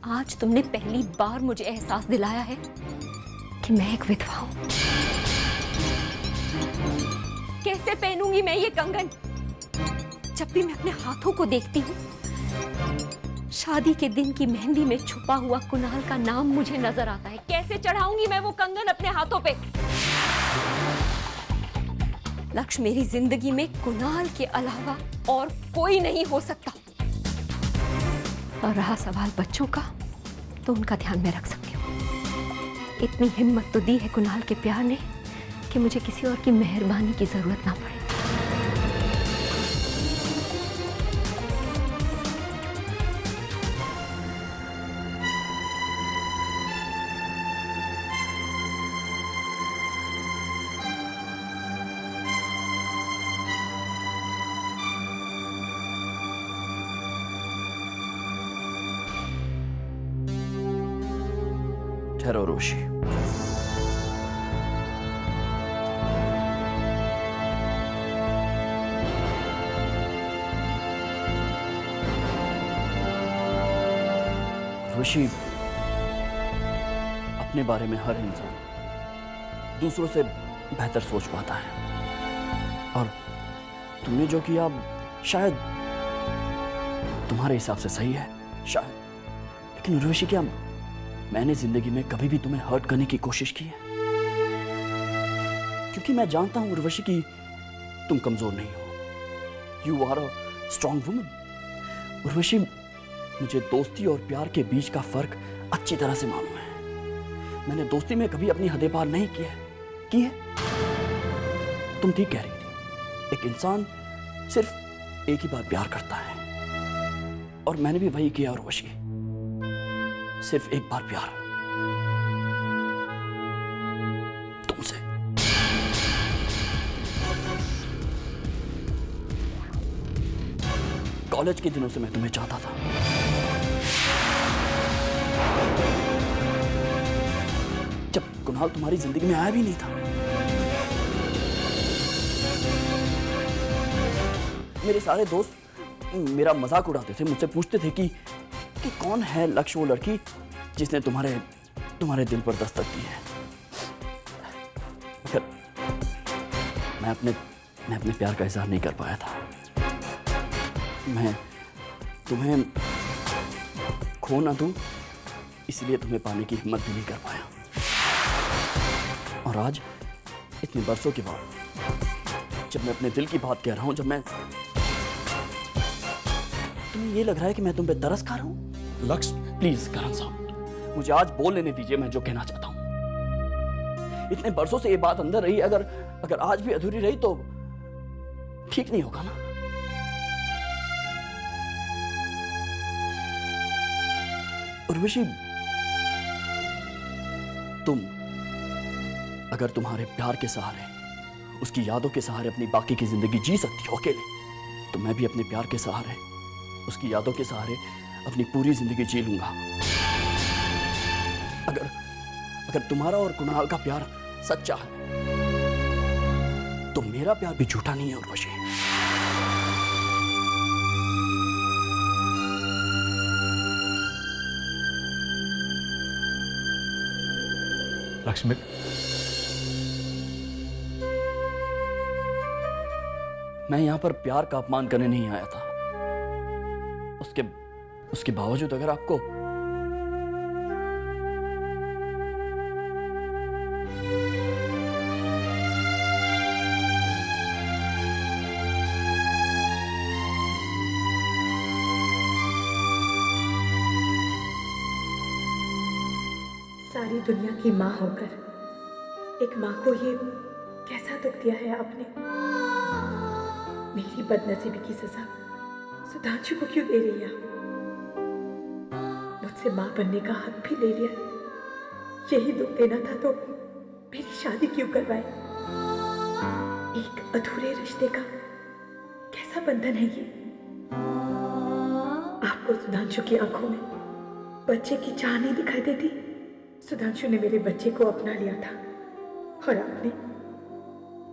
आज तुमने पहली बार मुझे एहसास दिलाया है कि मैं एक विधवा हूं। कैसे पहनूंगी मैं ये कंगन? जब भी मैं अपने हाथों को देखती हूँ, शादी के दिन की मेहंदी में छुपा हुआ कुणाल का नाम मुझे नजर आता है। कैसे चढ़ाऊंगी मैं वो कंगन अपने हाथों पे? लक्ष्य, मेरी जिंदगी में कुणाल के अलावा और कोई नहीं हो सकता। और रहा सवाल बच्चों का, तो उनका ध्यान मैं रख सकती हूँ। इतनी हिम्मत तो दी है कुणाल के प्यार ने कि मुझे किसी और की मेहरबानी की जरूरत ना पड़े। ठहरो रोशी। रोशी, अपने बारे में हर इंसान दूसरों से बेहतर सोच पाता है, और तुमने जो किया शायद तुम्हारे हिसाब से सही है, शायद। लेकिन उर्वशी, क्या मैंने जिंदगी में कभी भी तुम्हें हर्ट करने की कोशिश की है? क्योंकि मैं जानता हूं उर्वशी कि तुम कमजोर नहीं हो। You are a strong woman. Urvashi, मुझे दोस्ती और प्यार के बीच का फर्क अच्छी तरह से मालूम है। मैंने दोस्ती में कभी अपनी हदें पार नहीं की है। तुम ठीक कह रही थी, एक इंसान सिर्फ एक ही बार प्यार करता है, और मैंने भी वही किया उर्वशी, सिर्फ एक बार प्यार, तुमसे। कॉलेज के दिनों से मैं तुम्हें चाहता था। जब कुणाल तुम्हारी जिंदगी में आया भी नहीं था। मेरे सारे दोस्त मेरा मजाक उड़ाते थे, मुझसे पूछते थे कि कौन है लक्ष्य, वो लड़की जिसने तुम्हारे दिल पर दस्तक की है। फिर मैं अपने प्यार का इजहार नहीं कर पाया था। मैं तुम्हें खो ना दूं, इसलिए तुम्हें पाने की हिम्मत भी नहीं कर पाया। और आज इतने बरसों के बाद जब मैं अपने दिल की बात कह रहा हूं, जब मैं, तुम्हें ये लग रहा है कि मैं तुम पे तरस खा रहा हूं? लक्ष्य, प्लीज करण साहब, मुझे आज बोल लेने दीजिए मैं जो कहना चाहता हूं। इतने बरसों से ये बात अंदर रही, अगर आज भी अधूरी रही तो ठीक नहीं होगा ना। उर्वशी, तुम अगर तुम्हारे प्यार के सहारे, उसकी यादों के सहारे अपनी बाकी की जिंदगी जी सकती हो अकेले, तो मैं भी अपने प्यार के सहारे, उसकी यादों के सहारे अपनी पूरी जिंदगी जी लूंगा। अगर तुम्हारा और कुणाल का प्यार सच्चा है, तो मेरा प्यार भी झूठा नहीं है उर्वशी। लक्ष्मी, मैं यहां पर प्यार का अपमान करने नहीं आया था। उसके बावजूद अगर आपको सारी दुनिया की माँ होकर एक माँ को ये कैसा दुख दिया है आपने? मेरी बदनसीबी की सजा सुधांशु को क्यों दे रही है? मुझसे माँ बनने का हक भी ले लिया। यही दुख देना था तो मेरी शादी क्यों करवाई? एक अधूरे रिश्ते का कैसा बंधन है ये? आपको सुधांशु की आंखों में बच्चे की चाह नहीं दिखाई देती? सुधांशु ने मेरे बच्चे को अपना लिया था, और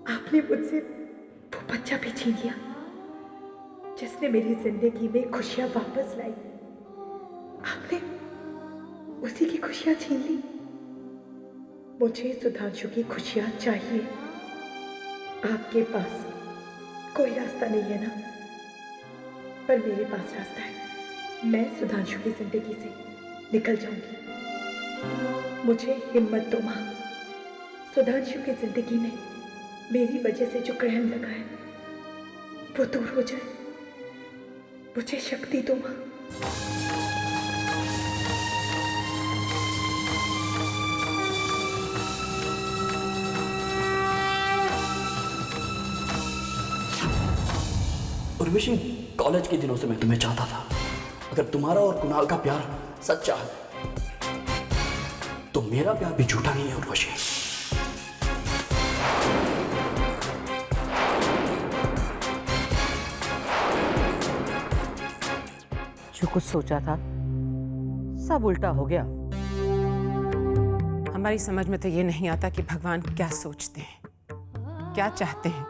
आपने मुझसे वो बच्चा भी छीन लिया जिसने मेरी जिंदगी में खुशियां वापस लाई। उसी की खुशियां छीन ली। मुझे सुधांशु की खुशियां चाहिए। आपके पास कोई रास्ता नहीं है ना, पर मेरे पास रास्ता है। मैं सुधांशु की जिंदगी से निकल जाऊंगी। मुझे हिम्मत दो माँ। सुधांशु की जिंदगी में मेरी वजह से जो ग्रहण लगा है वो दूर हो जाए। मुझे शक्ति दो माँ। उर्वशी, कॉलेज के दिनों से मैं तुम्हें चाहता था। अगर तुम्हारा और कुणाल का प्यार सच्चा है तो मेरा प्यार भी झूठा नहीं है उर्वशी। जो कुछ सोचा था सब उल्टा हो गया। हमारी समझ में तो ये नहीं आता कि भगवान क्या सोचते हैं, क्या चाहते हैं।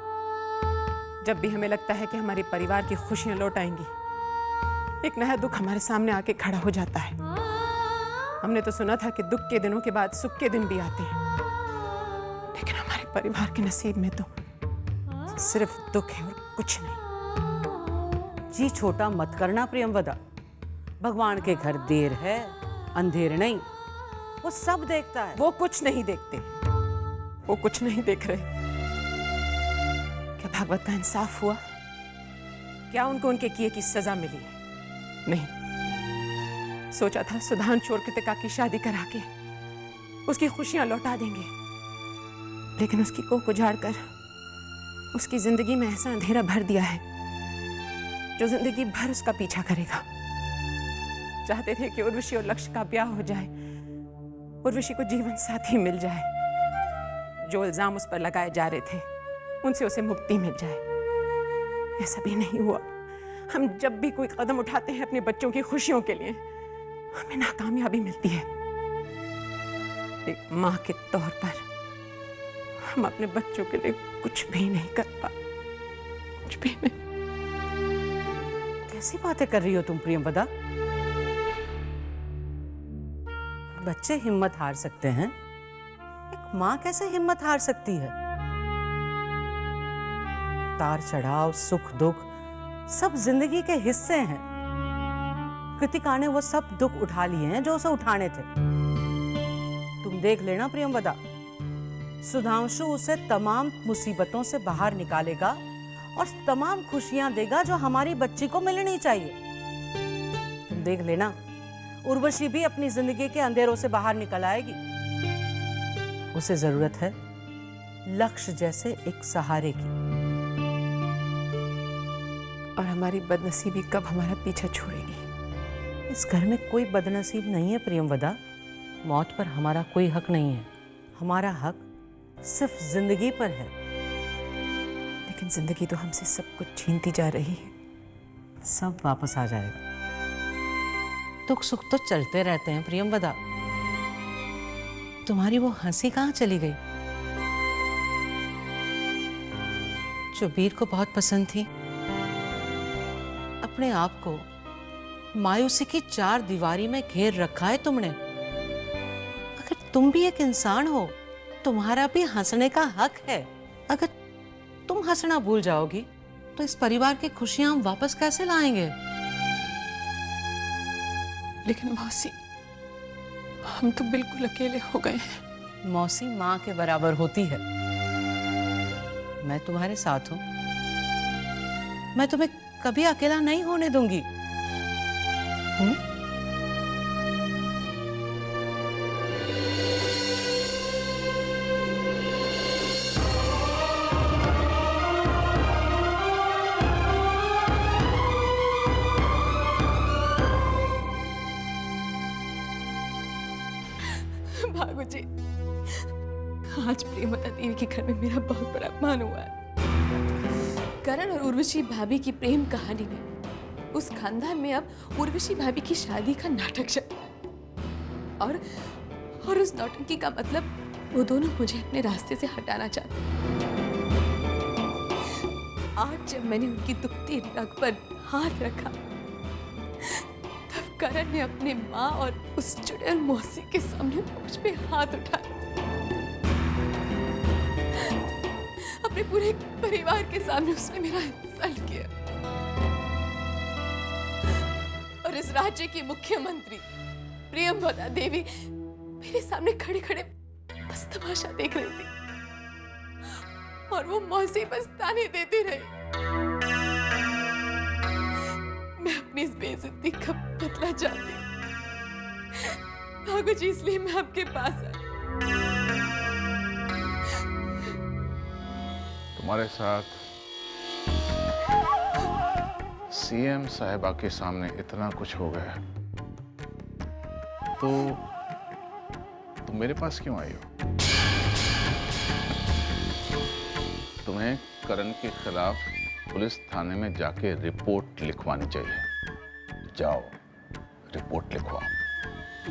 जब भी हमें लगता है कि हमारे परिवार की खुशियां लौट आएंगी, एक नया दुख हमारे सामने आके खड़ा हो जाता है। हमने तो सुना था कि दुख के दिनों के बाद सुख के दिन भी आते हैं, लेकिन हमारे परिवार के नसीब में तो सिर्फ दुख है और कुछ नहीं। जी छोटा मत करना प्रियंवदा। भगवान के घर देर है अंधेर नहीं, वो सब देखता है। वो कुछ नहीं देखते, वो कुछ नहीं देख रहे। क्या भागवत का इंसाफ हुआ? क्या उनको उनके किए की सजा मिली? नहीं। सोचा था सुधांशु और कृतिका की शादी करा के उसकी खुशियां लौटा देंगे, लेकिन उसकी कोख उजाड़ कर उसकी जिंदगी में ऐसा अंधेरा भर दिया है जो जिंदगी भर उसका पीछा करेगा। चाहते थे कि उर्वशी और लक्ष्य का ब्याह हो जाए, उर्वशी को जीवन साथी मिल जाए, जो इल्जाम उस पर लगाए जा रहे थे उनसे उसे मुक्ति मिल जाए। ऐसा भी नहीं हुआ। हम जब भी कोई कदम उठाते हैं अपने बच्चों की खुशियों के लिए, हमें नाकामयाबी मिलती है। एक माँ के तौर पर हम अपने बच्चों के लिए कुछ भी नहीं कर पा, कुछ भी नहीं। कैसी बातें कर रही हो तुम प्रियंवदा? बच्चे हिम्मत हार सकते हैं, एक माँ कैसे हिम्मत हार सकती है? उतार चढ़ाव सुख दुख सब जिंदगी के हिस्से हैं। कृतिका ने वो सब दुख उठा लिए हैं जो उसे उठाने थे। तुम देख लेना प्रियंवदा, सुधांशु उसे तमाम मुसीबतों से बाहर निकालेगा और तमाम खुशियां देगा जो हमारी बच्ची को मिलनी चाहिए। तुम देख लेना, उर्वशी भी अपनी जिंदगी के अंधेरों से बाहर निकल आएगी। उसे जरूरत है लक्ष्य जैसे एक सहारे की। और हमारी बदनसीबी कब हमारा पीछा छोड़ेगी? इस घर में कोई बदनसीब नहीं है प्रियंवदा। मौत पर हमारा कोई हक नहीं है। हमारा हक सिर्फ जिंदगी पर है। लेकिन जिंदगी तो हमसे सब कुछ छीनती जा रही है। सब वापस आ जाएगा। दुख सुख तो चलते रहते हैं प्रियंवदा। तुम्हारी वो हंसी कहाँ चली गई जो वीर को बहुत पसंद थी? अपने आप को मायूसी की चार दीवारी में घेर रखा है तुमने। अगर तुम भी एक इंसान हो, तुम्हारा भी हंसने का हक है। अगर तुम हंसना भूल जाओगी तो इस परिवार की खुशियां हम वापस कैसे लाएंगे? लेकिन मौसी, हम तो बिल्कुल अकेले हो गए हैं। मौसी माँ के बराबर होती है। मैं तुम्हारे साथ हूं। मैं तुम्हें कभी अकेला नहीं होने दूंगी। भागो जी, आज प्रेमवता देवी के घर में मेरा बहुत बड़ा अपमान हुआ है। करण और उर्वशी भाभी की प्रेम कहानी में उस खानदान में अब उर्वशी भाभी की शादी का नाटक चल रहा है। और उस नौटंकी का मतलब वो दोनों मुझे अपने रास्ते से हटाना चाहते हैं। आज जब मैंने उनकी दुखती रग पर हाथ रखा, करण ने अपने माँ और उस चुड़ैल मौसी के सामने मुझ पे हाथ उठाया, अपने पूरे परिवार के सामने उसने मेरा इंसल्ट किया और इस राज्य की मुख्यमंत्री प्रियंवदा देवी मेरे सामने खड़े खड़े बस तमाशा देख रही थी और वो मौसी बस ताने देती रही। मैं अपनी इस बेइज्जती का बदला चाहती भागो जी, इसलिए मैं आपके पास आई। तुम्हारे साथ सीएम साहिबा के सामने इतना कुछ हो गया तो तुम मेरे पास क्यों आई हो? तुम्हें करण के खिलाफ पुलिस थाने में जाके रिपोर्ट लिखवानी चाहिए। जाओ रिपोर्ट लिखवाओ।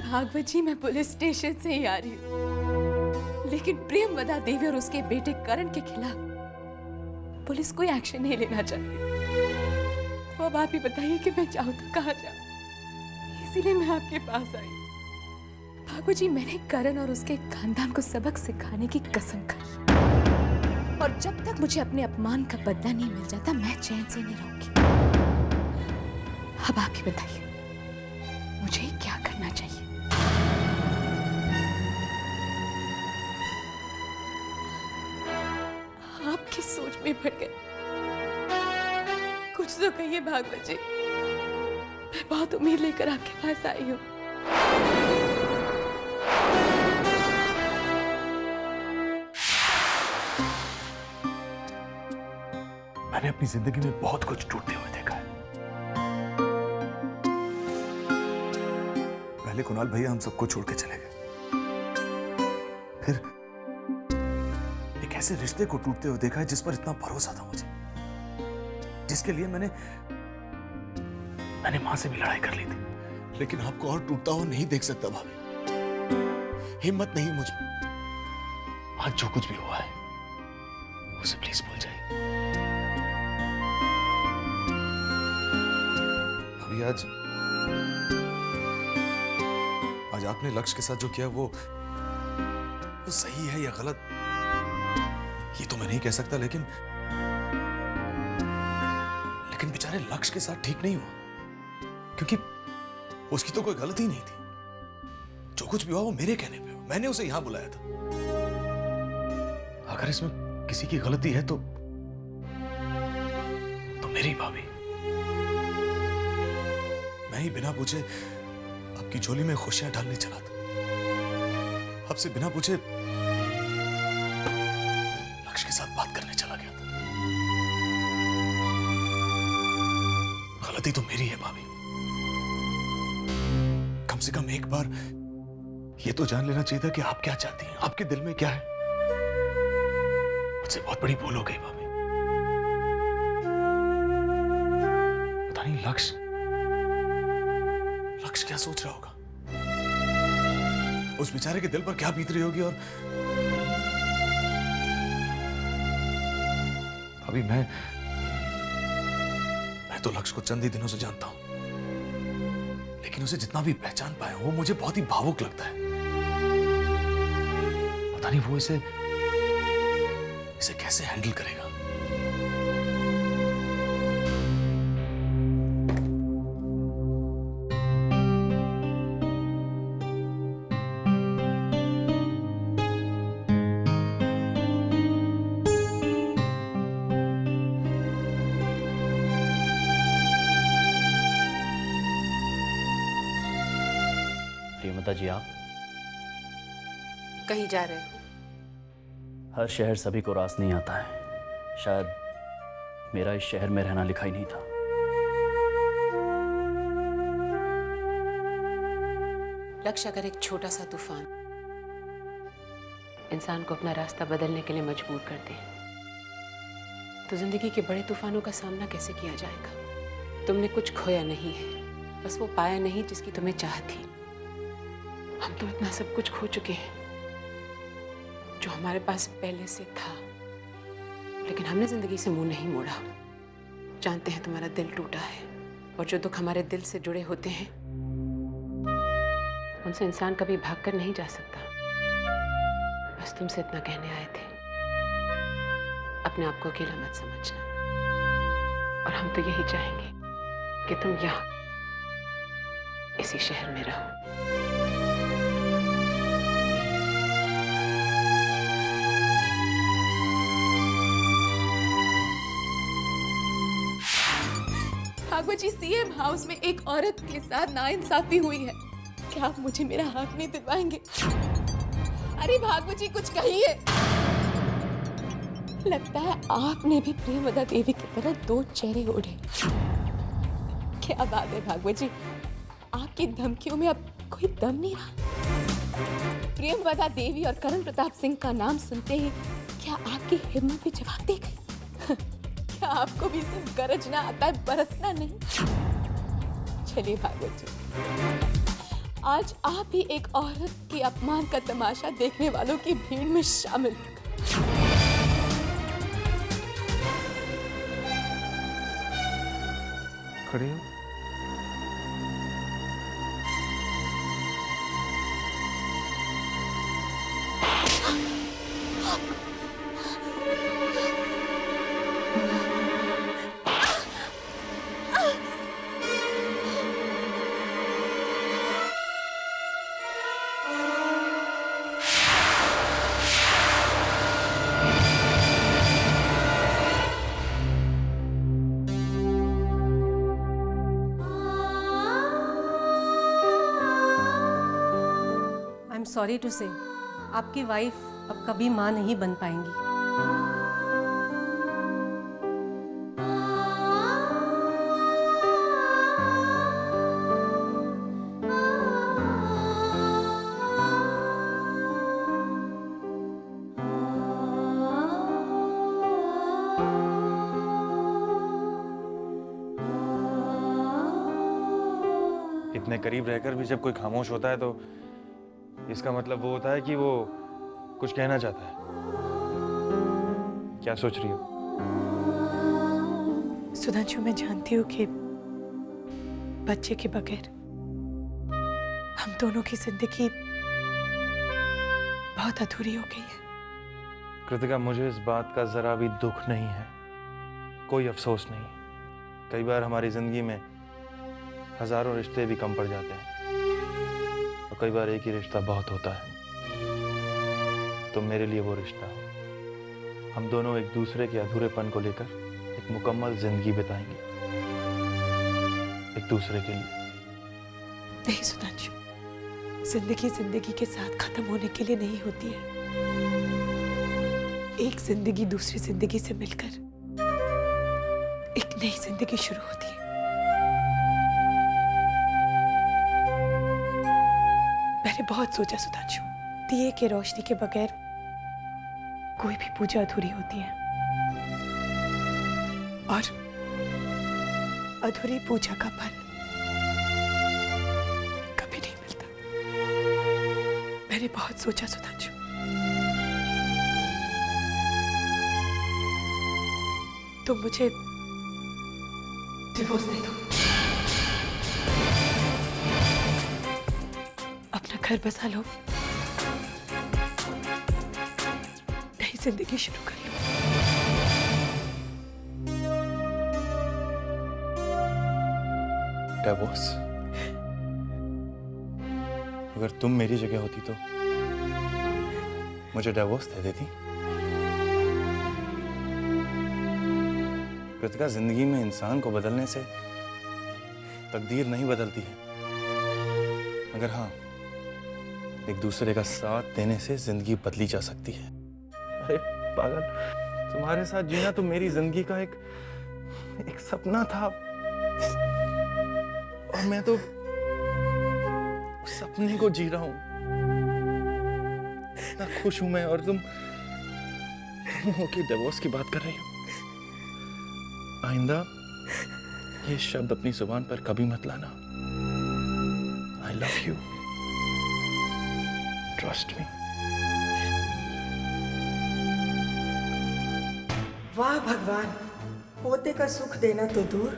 भागवत जी, मैं पुलिस स्टेशन से ही आ रही हूँ, लेकिन प्रियंवदा देवी और उसके बेटे करण के खिलाफ पुलिस कोई एक्शन नहीं लेना चाहती। तो अब आप ही बताइए कि मैं जाऊँ तो कहाँ जाऊँ? इसीलिए मैं आपके पास आई। भागवत जी, मैंने करण और उसके खानदान को सबक सिखाने की कसम खाई और जब तक मुझे अपने अपमान का बदला नहीं मिल जाता मैं चैन से नहीं रहूंगी। अब आप ही बताइए मुझे क्या करना चाहिए? आपकी सोच में पड़ गए। कुछ तो कहिए भागवत जी, मैं बहुत उम्मीद लेकर आपके पास आई हूँ। मैंने अपनी जिंदगी में बहुत कुछ टूटते हुए देखा है। पहले कुणाल भैया हम सबको छोड़ के चले गए, फिर एक ऐसे रिश्ते को टूटते हुए देखा है जिस पर इतना भरोसा था मुझे, जिसके लिए मैंने मां से भी लड़ाई कर ली थी। लेकिन आपको और टूटता हुआ नहीं देख सकता भाभी। हिम्मत नहीं मुझ में। आज जो कुछ भी हुआ है उसे प्लीज भूल जाइए। अभी आज आपने लक्ष्य के साथ जो किया वो सही है या गलत ये तो मैं नहीं कह सकता, लेकिन बेचारे लक्ष्य के साथ ठीक नहीं हुआ, क्योंकि उसकी तो कोई गलती नहीं थी। जो कुछ भी हुआ वो मेरे कहने पे हुआ, मैंने उसे यहां बुलाया था। अगर इसमें किसी की गलती है तो मेरी भाभी। मैं ही बिना पूछे आपकी झोली में खुशियां डालने चला था, आपसे बिना पूछे लक्ष्य के साथ बात करने चला गया था। गलती तो मेरी है भाभी। कम से कम एक बार ये तो जान लेना चाहिए था कि आप क्या चाहती हैं, आपके दिल में क्या है। मुझसे बहुत बड़ी भूल हो गई भाभी। पता नहीं लक्ष्य क्या सोच रहा होगा, उस बेचारे के दिल पर क्या बीत रही होगी। और अभी मैं तो लक्ष्य को चंद ही दिनों से जानता हूं, लेकिन उसे जितना भी पहचान पाया वो मुझे बहुत ही भावुक लगता है। पता नहीं वो इसे कैसे हैंडल करेगा। प्रियंवदा जी, आप कहीं जा रहे हो? हर शहर सभी को रास नहीं आता है। शायद मेरा इस शहर में रहना लिखा ही नहीं था। लक्ष्य, अगर एक छोटा सा तूफान इंसान को अपना रास्ता बदलने के लिए मजबूर कर दे तो जिंदगी के बड़े तूफानों का सामना कैसे किया जाएगा? तुमने कुछ खोया नहीं है, बस वो पाया नहीं जिसकी तुम्हें चाह थी। हम तो इतना सब कुछ खो चुके हैं जो हमारे पास पहले से था, लेकिन हमने जिंदगी से मुंह नहीं मोड़ा। जानते हैं तुम्हारा दिल टूटा है और जो दुख हमारे दिल से जुड़े होते हैं उनसे इंसान कभी भागकर नहीं जा सकता। बस तुमसे इतना कहने आए थे, अपने आप को अकेला मत समझना। और हम तो यही चाहेंगे कि तुम यहाँ इसी शहर में रहो। भागवत जी, सीएम हाउस में एक औरत के साथ नाइंसाफी हुई है। क्या आप मुझे मेरा हक नहीं दिलवाएंगे? अरे भागवत जी, कुछ कहिए। लगता है आपने भी प्रियवदा देवी की तरह दो चेहरे ओढ़े। क्या बात है भागवत जी, आपकी धमकियों में अब कोई दम नहीं रहा। प्रियवदा देवी और करण प्रताप सिंह का नाम सुनते ही क्या आपकी हिम्मत भी जवाब दे गई? क्या आपको भी सिर्फ गरजना आता है, बरसना नहीं? चलिए भागवत जी, आज आप ही एक औरत के अपमान का तमाशा देखने वालों की भीड़ में शामिल हो। खड़ी हो। सॉरी टू से आपकी वाइफ अब कभी मां नहीं बन पाएंगी। इतने करीब रहकर भी जब कोई खामोश होता है तो इसका मतलब वो होता है कि वो कुछ कहना चाहता है। क्या सोच रही हो? सुधांशु, मैं जानती हूँ कि बच्चे के बगैर हम दोनों की जिंदगी बहुत अधूरी हो गई है। कृतिका, मुझे इस बात का जरा भी दुख नहीं है, कोई अफसोस नहीं। कई बार हमारी जिंदगी में हजारों रिश्ते भी कम पड़ जाते हैं और कई बार एक ही रिश्ता बहुत होता है। तुम मेरे लिए वो रिश्ता हो। हम दोनों एक दूसरे के अधूरेपन को लेकर एक मुकम्मल जिंदगी बिताएंगे, एक दूसरे के लिए। नहीं सुधांशु, जिंदगी जिंदगी के साथ खत्म होने के लिए नहीं होती है। एक जिंदगी दूसरी जिंदगी से मिलकर एक नई जिंदगी शुरू होती है। मैंने बहुत सोचा सुधांशु, दिए के रोशनी के बगैर कोई भी पूजा अधूरी होती है और अधूरी पूजा का फल कभी नहीं मिलता। मैंने बहुत सोचा सुधांशु, तुम मुझे डिवोर्स दे दो, अपना घर बसा लो, नई जिंदगी शुरू कर लो। डिवोर्स? अगर तुम मेरी जगह होती तो मुझे डिवोर्स दे देती? कृतिका, जिंदगी में इंसान को बदलने से तकदीर नहीं बदलती है, मगर हाँ, एक दूसरे का साथ देने से जिंदगी बदली जा सकती है। अरे पागल, तुम्हारे साथ जीना तो मेरी जिंदगी का एक सपना था और मैं तो उस सपने को जी रहा हूं। इतना खुश हूं मैं और तुम होके डिवोर्स की बात कर रही हो। आइंदा ये शब्द अपनी जुबान पर कभी मत लाना। I love you, trust me. वाह भगवान, पोते का सुख देना तो दूर,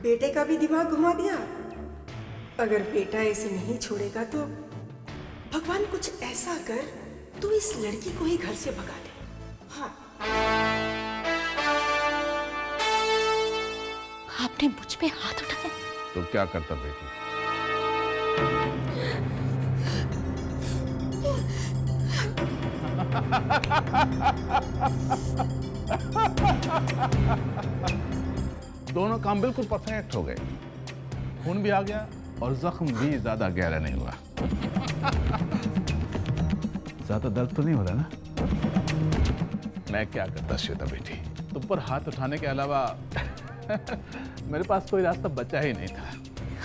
बेटे का भी दिमाग घुमा दिया। अगर बेटा इसे नहीं छोड़ेगा तो भगवान कुछ ऐसा कर तू इस लड़की को ही घर से भगा दे। हाँ, आपने मुझ पे हाथ उठाया। तो क्या करता बेटी? दोनों काम बिल्कुल परफेक्ट हो गए। खून भी आ गया और जख्म भी ज्यादा गहरा नहीं हुआ। ज्यादा दर्द तो नहीं हो रहा ना? मैं क्या करता श्वेता बेटी, तुम पर हाथ उठाने के अलावा मेरे पास कोई रास्ता बचा ही नहीं था।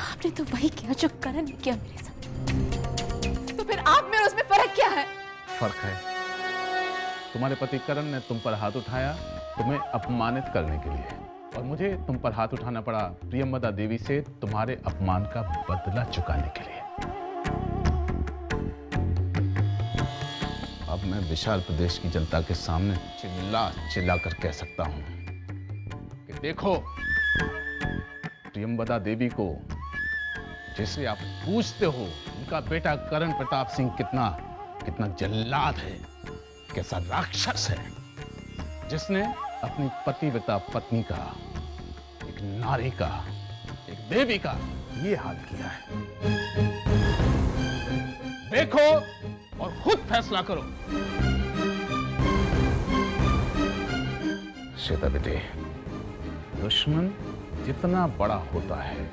आपने तो वही किया जो करण ने किया मेरे साथ। तो फिर आप में और उसमें फर्क क्या है? फर्क है, तुम्हारे पति करण ने तुम पर हाथ उठाया तुम्हें अपमानित करने के लिए, और मुझे तुम पर हाथ उठाना पड़ा प्रियंवदा देवी से तुम्हारे अपमान का बदला चुकाने के लिए। अब मैं विशाल प्रदेश की जनता के सामने चिल्ला चिल्ला कर कह सकता हूं कि देखो, प्रियंवदा देवी को, जिसे आप पूछते हो, उनका बेटा करण प्रताप सिंह कितना कितना जल्लाद है, कैसा राक्षस है, जिसने अपनी पतिव्रता पत्नी का, एक नारी का, एक देवी का ये हाल किया है। देखो और खुद फैसला करो। श्वेता बेटे, दुश्मन जितना बड़ा होता है,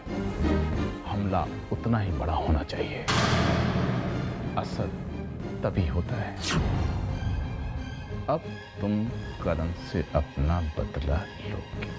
हमला उतना ही बड़ा होना चाहिए। असर तभी होता है। अब तुम करण से अपना बदला लोगे।